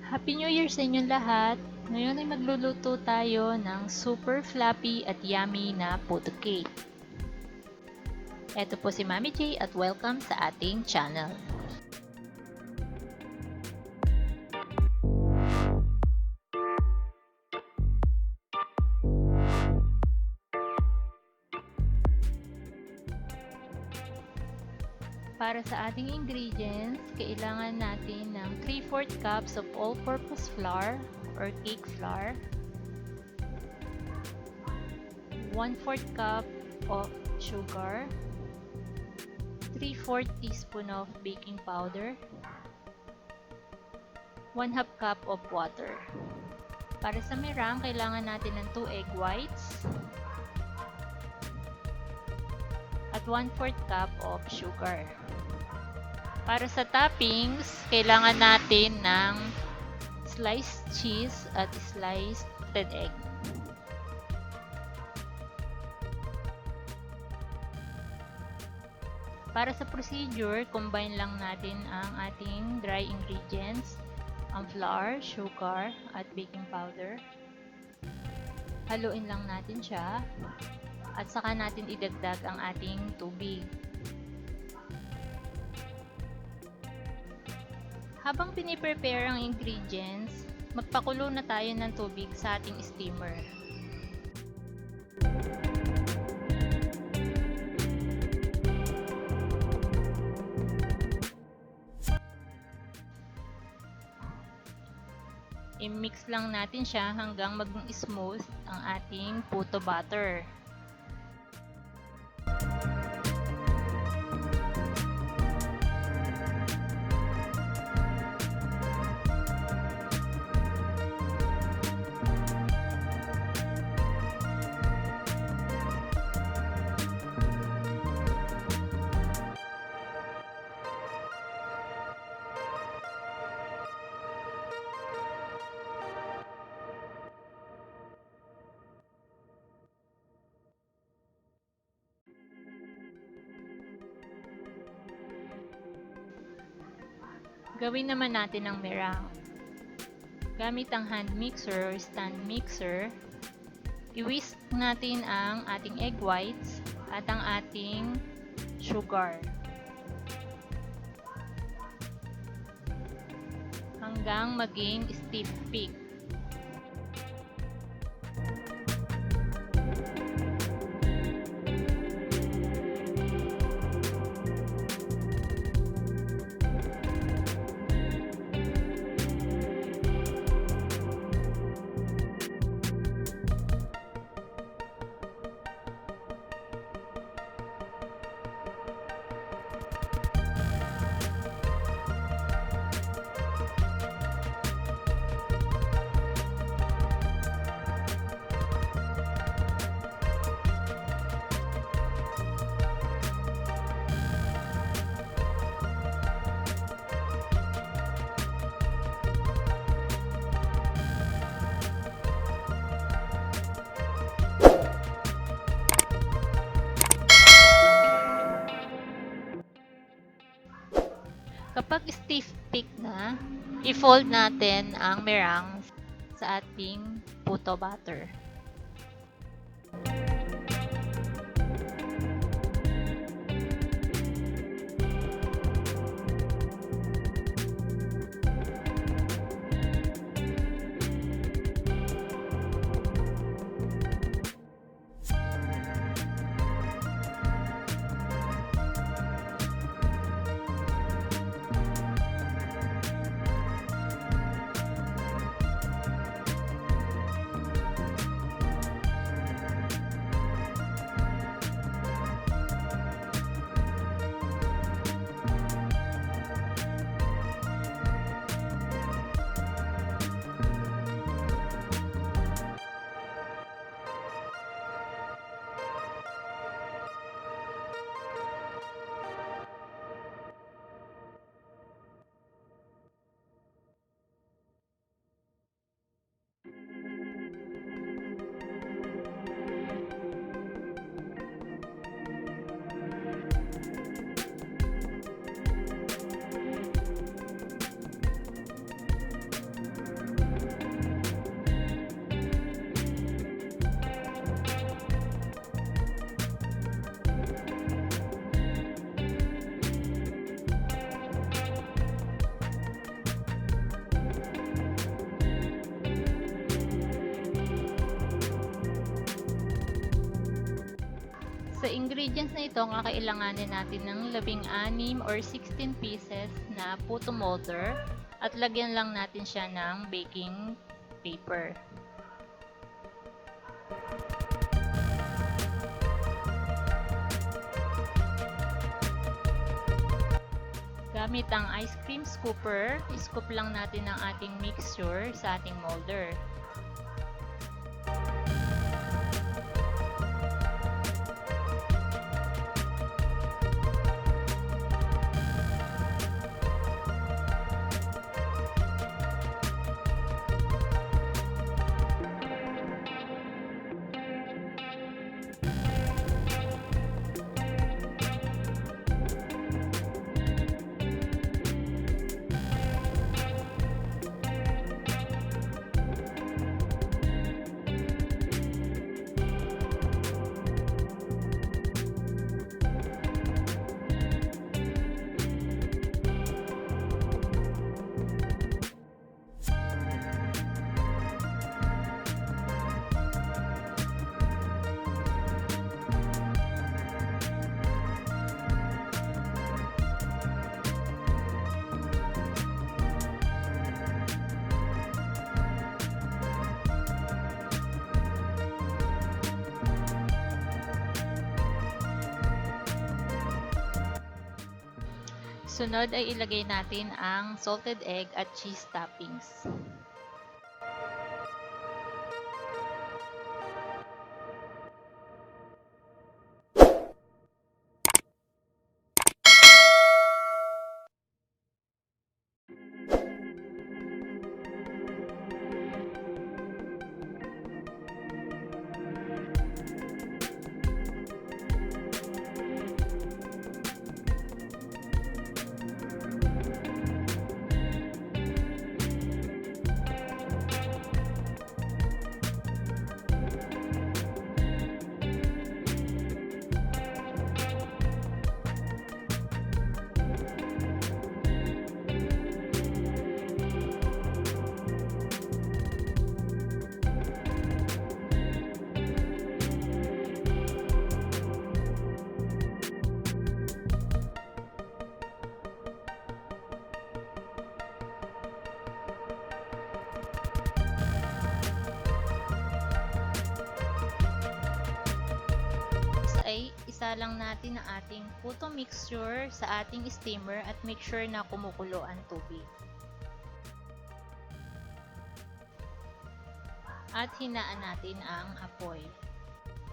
Happy New Year sa inyong lahat! Ngayon ay magluluto tayo ng super fluffy at yummy na puto cake. Ito po si Mami J at welcome sa ating channel. Para sa ating ingredients, kailangan natin ng 3/4 cups of all-purpose flour or cake flour, 1/4 cup of sugar, 3/4 teaspoon of baking powder, 1/2 cup of water. Para sa meringue, kailangan natin ng 2 egg whites at 1/4 cup of sugar. Para sa toppings, kailangan natin ng sliced cheese at sliced red egg. Para sa procedure, combine lang natin ang ating dry ingredients, ang flour, sugar, at baking powder. Haluin lang natin siya at saka natin idagdag ang ating tubig. Habang piniprepare ang ingredients, magpakulo na tayo ng tubig sa ating steamer. I-mix lang natin siya hanggang maging smooth ang ating puto batter. Gawin naman natin ang meringue. Gamit ang hand mixer or stand mixer, i-whisk natin ang ating egg whites at ang ating sugar hanggang maging stiff peak. Kapag stiff peak na, i-fold natin ang meringue sa ating puto batter. Sa ingredients na ito, kakailanganin natin ng 16 or 16 pieces na puto molder at lagyan lang natin siya ng baking paper. Gamit ang ice cream scooper, scoop lang natin ang ating mixture sa ating molder. Sunod ay ilagay natin ang salted egg at cheese toppings. Ay isa lang natin ang ating puto mixture sa ating steamer at make sure na kumukulo ang tubig. At hinaan natin ang apoy.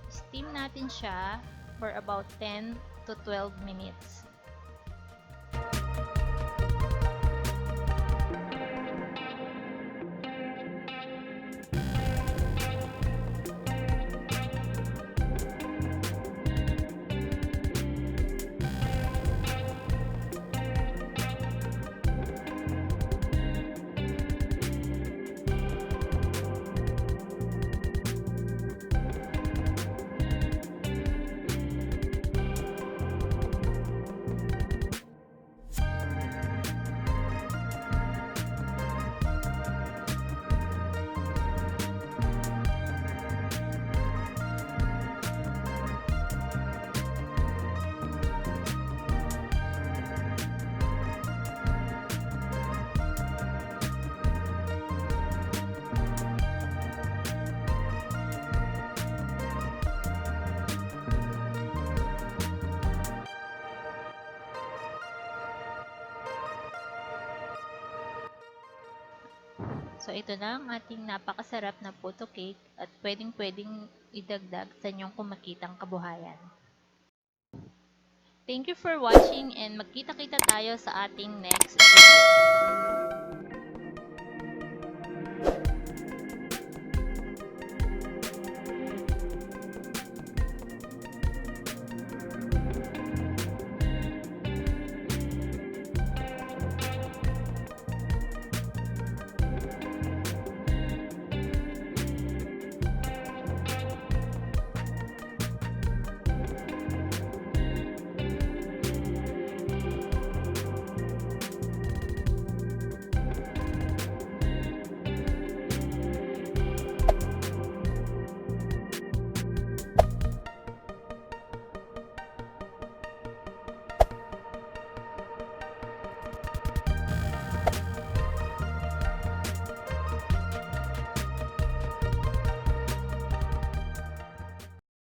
Steam natin siya for about 10 to 12 minutes. So, ito na ang ating napakasarap na puto cake at pwedeng-pwedeng idagdag sa inyong kumakitang kabuhayan. Thank you for watching and magkita-kita tayo sa ating next video.